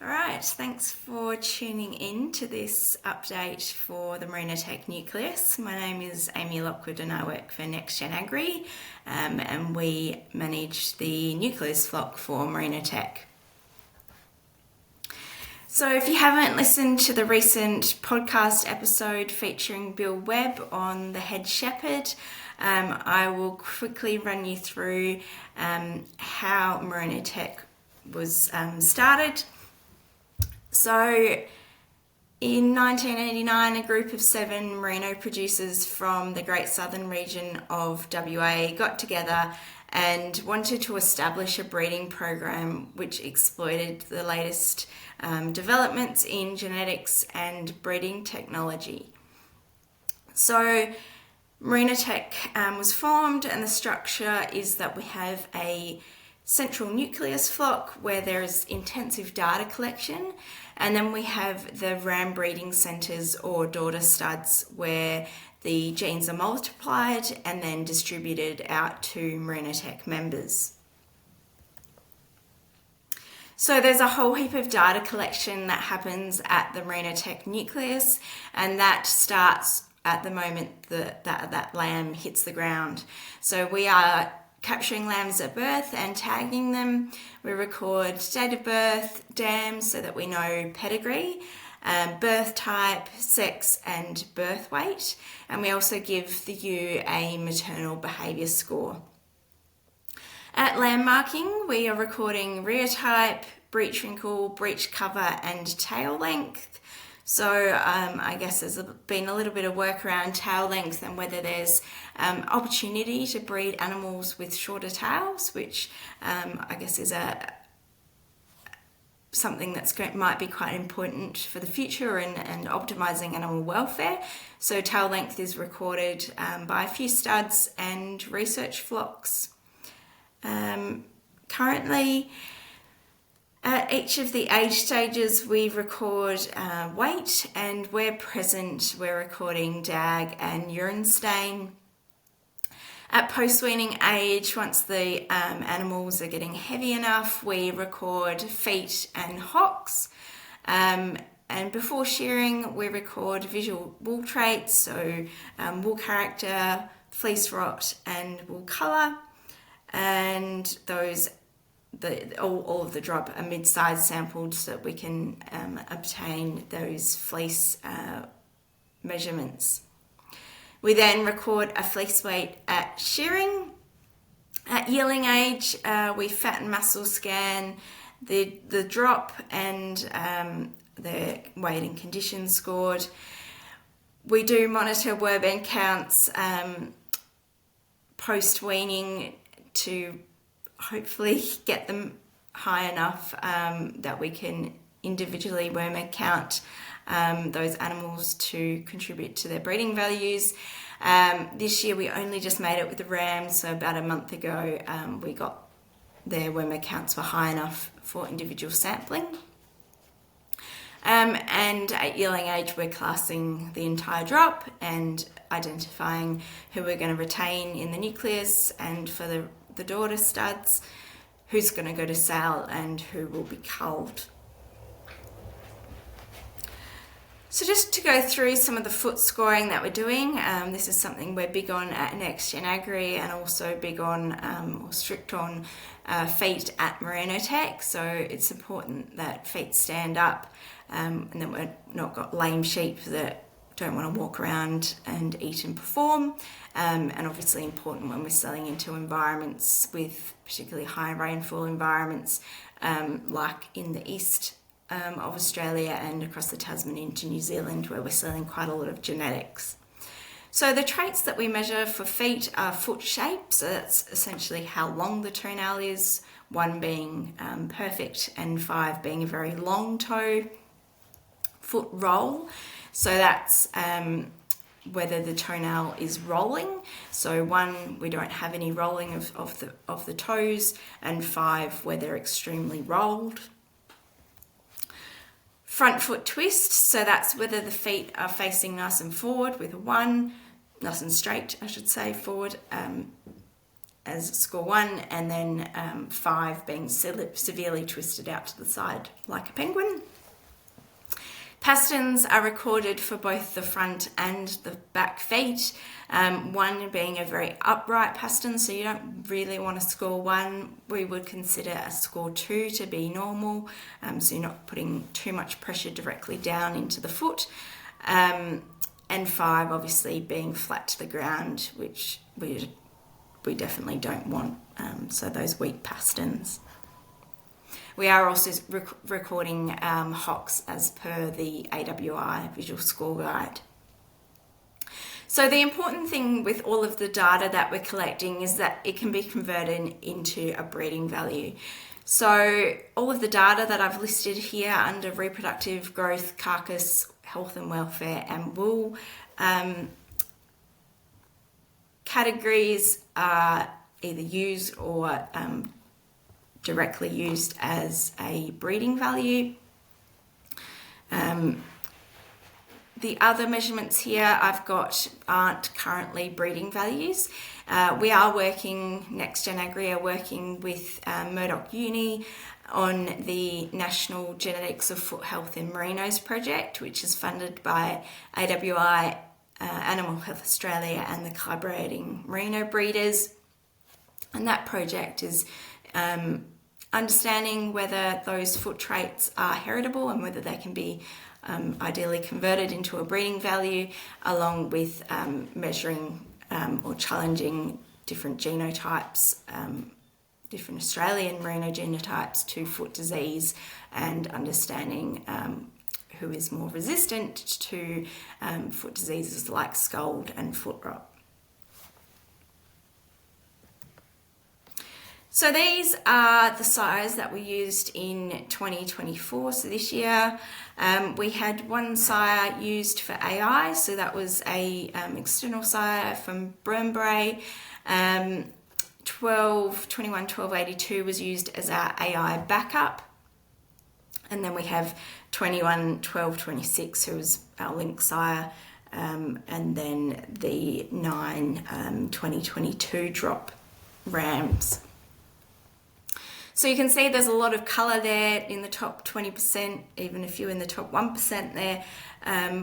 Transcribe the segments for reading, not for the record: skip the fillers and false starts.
Alright, thanks for tuning in to this update for the Merinotech nucleus. My name is Amy Lockwood and I work for NextGen Agri, and we manage the nucleus flock for Merinotech. So if you haven't listened to the recent podcast episode featuring Bill Webb on the head shepherd, I will quickly run you through how Merinotech was started. So in 1989, a group of 7 merino producers from the Great Southern region of WA got together and wanted to establish a breeding program which exploited the latest developments in genetics and breeding technology. So Merinotech was formed, and the structure is that we have a central nucleus flock where there is intensive data collection, and then we have the ram breeding centres or daughter studs where the genes are multiplied and then distributed out to Merinotech members. So there's a whole heap of data collection that happens at the Merinotech nucleus, and that starts at the moment that lamb hits the ground. So we are capturing lambs at birth and tagging them. We record date of birth, dams, so that we know pedigree, birth type, sex and birth weight, and we also give the ewe a maternal behaviour score. At lamb marking, we are recording rear type, breech wrinkle, breech cover and tail length. So I guess there's been a little bit of work around tail length and whether there's opportunity to breed animals with shorter tails, which I guess is something might be quite important for the future and optimising animal welfare. So tail length is recorded by a few studs and research flocks. Currently, at each of the age stages, we record weight, and where present, we're recording DAG and urine stain. At post-weaning age, once the animals are getting heavy enough, we record feet and hocks. And before shearing, we record visual wool traits, so wool character, fleece rot, and wool colour. And those all of the drop are mid-size sampled so that we can obtain those fleece measurements. We then record a fleece weight at shearing. At yearling age, we fat and muscle scan the drop and the weight and condition scored. We do monitor werbend counts post-weaning to hopefully get them high enough that we can individually worm count those animals to contribute to their breeding values. This year we only just made it with the rams, so about a month ago we got their worm counts were high enough for individual sampling. And at yearling age we're classing the entire drop and identifying who we're going to retain in the nucleus, and for the daughter studs, who's going to go to sale and who will be culled. So just to go through some of the foot scoring that we're doing, this is something we're big on at NextGen Agri, and also big on or strict on feet at Merinotech. So it's important that feet stand up and that we're not got lame sheep that don't want to walk around and eat and perform, and obviously important when we're selling into environments with particularly high rainfall environments like in the east of Australia and across the Tasman into New Zealand, where we're selling quite a lot of genetics. So the traits that we measure for feet are foot shape, so that's essentially how long the toenail is, 1 being perfect and 5 being a very long toe. Foot roll, so that's whether the toenail is rolling. So 1, we don't have any rolling of the toes, and 5, where they're extremely rolled. Front foot twist, so that's whether the feet are facing nice and forward with a 1, nice and straight, I should say, forward, as score 1, and then 5 being severely twisted out to the side like a penguin. Pasterns are recorded for both the front and the back feet, 1 being a very upright pastern, so you don't really want to score 1. We would consider a score 2 to be normal, so you're not putting too much pressure directly down into the foot, and 5 obviously being flat to the ground, which we definitely don't want, so those weak pasterns. We are also recording hocks as per the AWI Visual Score Guide. So the important thing with all of the data that we're collecting is that it can be converted into a breeding value. So all of the data that I've listed here under reproductive growth, carcass, health and welfare, and wool categories are either used or directly used as a breeding value. The other measurements here I've got aren't currently breeding values. We are working, NextGen Agri are working with Murdoch Uni on the National Genetics of Foot Health in Merinos project, which is funded by AWI, Animal Health Australia and the collaborating merino breeders. And that project is understanding whether those foot traits are heritable and whether they can be ideally converted into a breeding value, along with measuring or challenging different genotypes, different Australian merino genotypes to foot disease, and understanding who is more resistant to foot diseases like scald and foot rot. So these are the sires that we used in 2024. So this year we had 1 sire used for AI. So that was a external sire from Brembray. 1282 was used as our AI backup. And then we have 1226, who was our link sire. And then the 2022 drop rams. So you can see there's a lot of colour there in the top 20%, even a few in the top 1% there,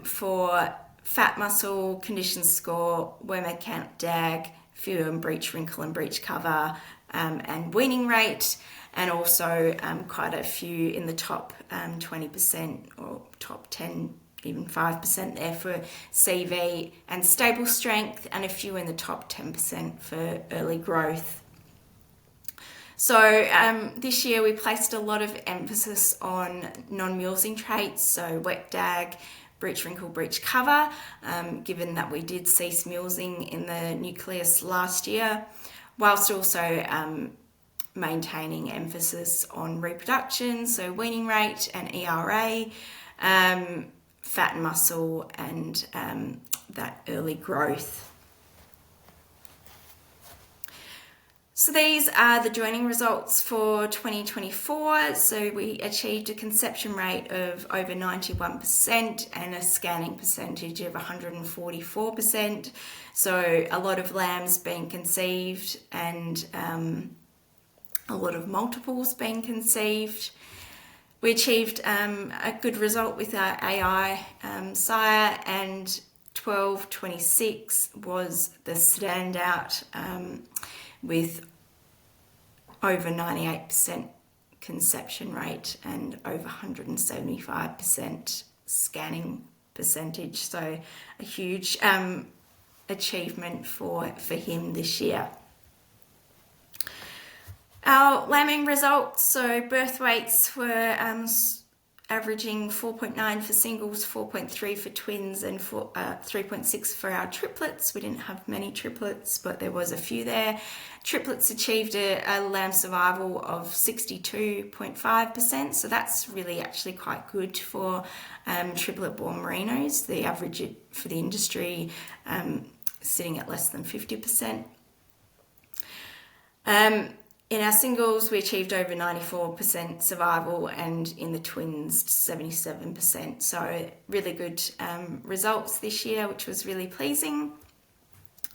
for fat muscle, condition score, WMA count, DAG, few and breech wrinkle and breech cover, and weaning rate, and also quite a few in the top 20% or top 10, even 5% there for CV and stable strength, and a few in the top 10% for early growth. So this year we placed a lot of emphasis on non-mulesing traits, so wet dag, breech wrinkle, breech cover, given that we did cease mulesing in the nucleus last year, whilst also maintaining emphasis on reproduction, so weaning rate and ERA, fat and muscle, and that early growth. So these are the joining results for 2024. So we achieved a conception rate of over 91% and a scanning percentage of 144%. So a lot of lambs being conceived and a lot of multiples being conceived. We achieved a good result with our AI sire, and 1226 was the standout with over 98% conception rate and over 175% scanning percentage. So a huge achievement for him this year. Our lambing results, so birth weights were averaging 4.9 for singles, 4.3 for twins, and 3.6 for our triplets. We didn't have many triplets, but there was a few there. Triplets achieved a lamb survival of 62.5%, so that's really actually quite good for triplet-born merinos. The average for the industry sitting at less than 50%. In our singles, we achieved over 94% survival, and in the twins, 77%. So really good results this year, which was really pleasing.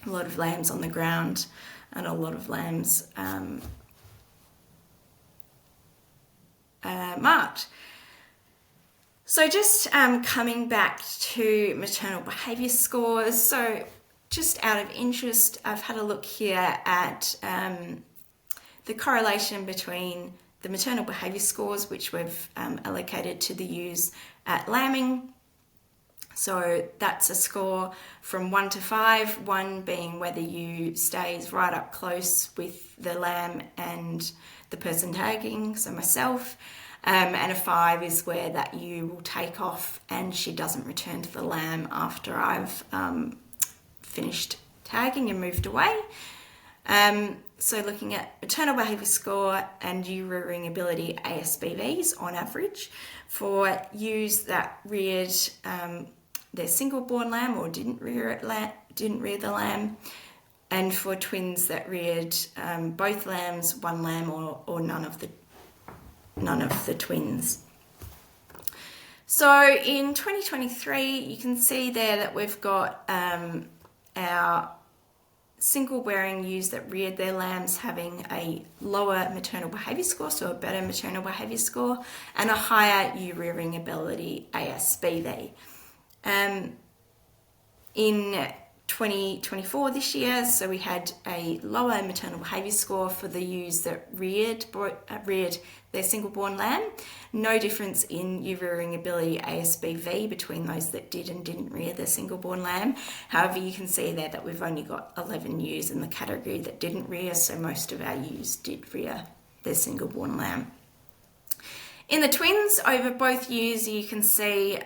A lot of lambs on the ground and a lot of lambs marked. So just coming back to maternal behaviour scores, so just out of interest, I've had a look here at the correlation between the maternal behaviour scores, which we've allocated to the ewes at lambing. So that's a score from 1 to 5, 1 being whether ewe stays right up close with the lamb and the person tagging, so myself, and a 5 is where that ewe will take off and she doesn't return to the lamb after I've finished tagging and moved away. So looking at maternal behaviour score and ewe rearing ability ASBVs on average for ewes that reared their single born lamb or didn't rear the lamb, and for twins that reared both lambs, one lamb, or none of the twins. So in 2023, you can see there that we've got our single wearing ewes that reared their lambs having a lower maternal behaviour score, so a better maternal behaviour score, and a higher ewe rearing ability ASBV. In 2024 this year, so we had a lower maternal behaviour score for the ewes that reared their single born lamb. No difference in ewe rearing ability ASBV between those that did and didn't rear their single born lamb. However, you can see there that we've only got 11 ewes in the category that didn't rear, so most of our ewes did rear their single born lamb. In the twins, over both ewes, you can see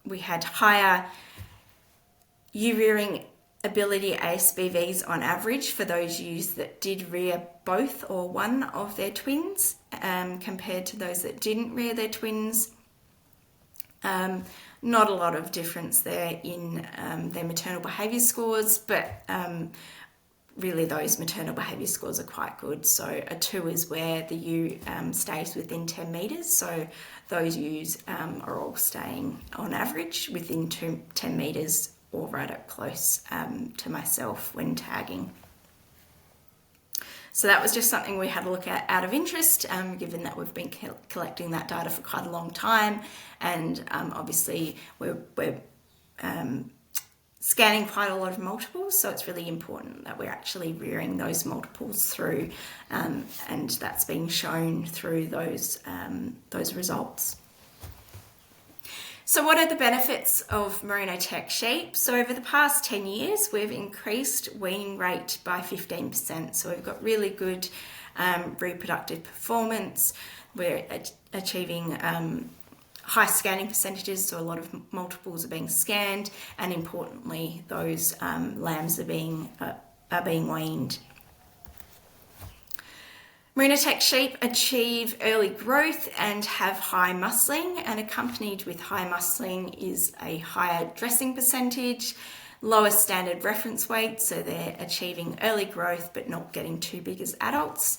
we had higher ewe rearing ability ASBVs on average for those ewes that did rear both or one of their twins compared to those that didn't rear their twins. Not a lot of difference there in their maternal behaviour scores, but really those maternal behaviour scores are quite good. So a 2 is where the ewe stays within 10 metres, so those ewes are all staying on average within 10 metres or right up close to myself when tagging. So that was just something we had a look at out of interest, given that we've been collecting that data for quite a long time, and obviously we're scanning quite a lot of multiples, so it's really important that we're actually rearing those multiples through, and that's being shown through those results. So what are the benefits of Merinotech sheep? So over the past 10 years, we've increased weaning rate by 15%. So we've got really good reproductive performance. We're achieving high scanning percentages, so a lot of multiples are being scanned, and importantly, those lambs are being weaned. Merinotech sheep achieve early growth and have high muscling, and accompanied with high muscling is a higher dressing percentage, lower standard reference weight, so they're achieving early growth but not getting too big as adults.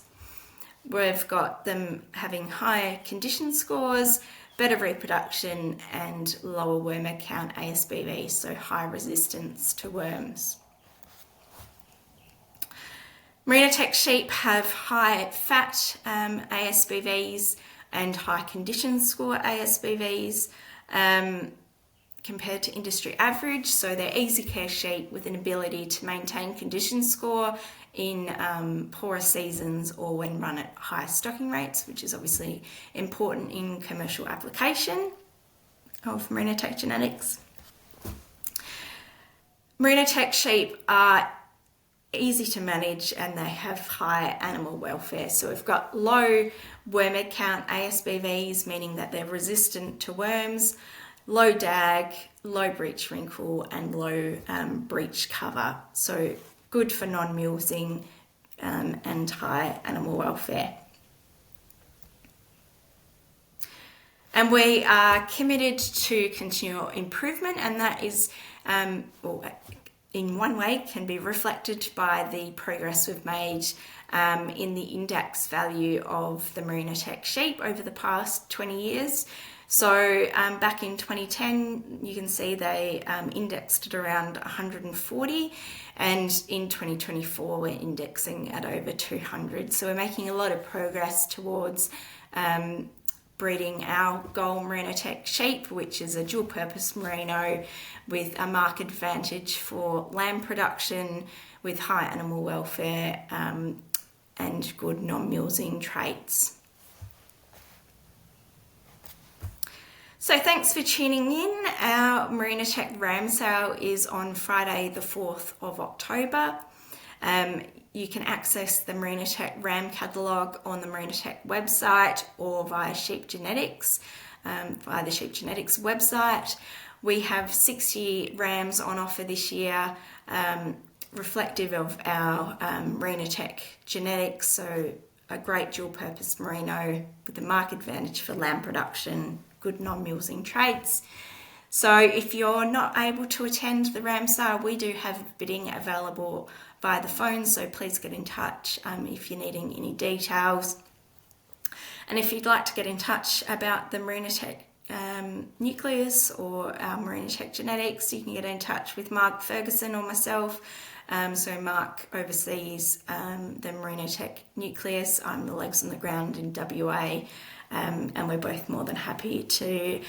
We've got them having higher condition scores, better reproduction, and lower wormer count ASBV, so high resistance to worms. Merinotech sheep have high fat ASBVs and high condition score ASBVs compared to industry average, so they're easy care sheep with an ability to maintain condition score in poorer seasons or when run at high stocking rates, which is obviously important in commercial application of Merinotech genetics. Merinotech sheep are easy to manage and they have high animal welfare. So we've got low wormer count ASBVs, meaning that they're resistant to worms, low dag, low breech wrinkle, and low breech cover. So good for non-mulesing and high animal welfare. And we are committed to continual improvement, and that is in one way can be reflected by the progress we've made in the index value of the Merinotech sheep over the past 20 years. So back in 2010, you can see they indexed at around 140, and in 2024 we're indexing at over 200. So we're making a lot of progress towards breeding our Gold Merinotech sheep, which is a dual-purpose merino with a marked advantage for lamb production, with high animal welfare and good non-mulesing traits. So thanks for tuning in. Our Merinotech ram sale is on Friday the 4th of October. You can access the Merinotech ram catalogue on the Merinotech website or via Sheep Genetics, via the Sheep Genetics website. We have 60 rams on offer this year, reflective of our Merinotech genetics, so a great dual-purpose merino with a marked advantage for lamb production, good non-mulesing traits. So if you're not able to attend the ram sale, we do have bidding available via the phone, so please get in touch if you're needing any details. And if you'd like to get in touch about the Merinotech nucleus or our Merinotech genetics, you can get in touch with Mark Ferguson or myself. So Mark oversees the Merinotech nucleus. I'm the legs on the ground in WA, and we're both more than happy to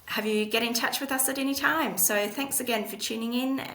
have you get in touch with us at any time. So thanks again for tuning in.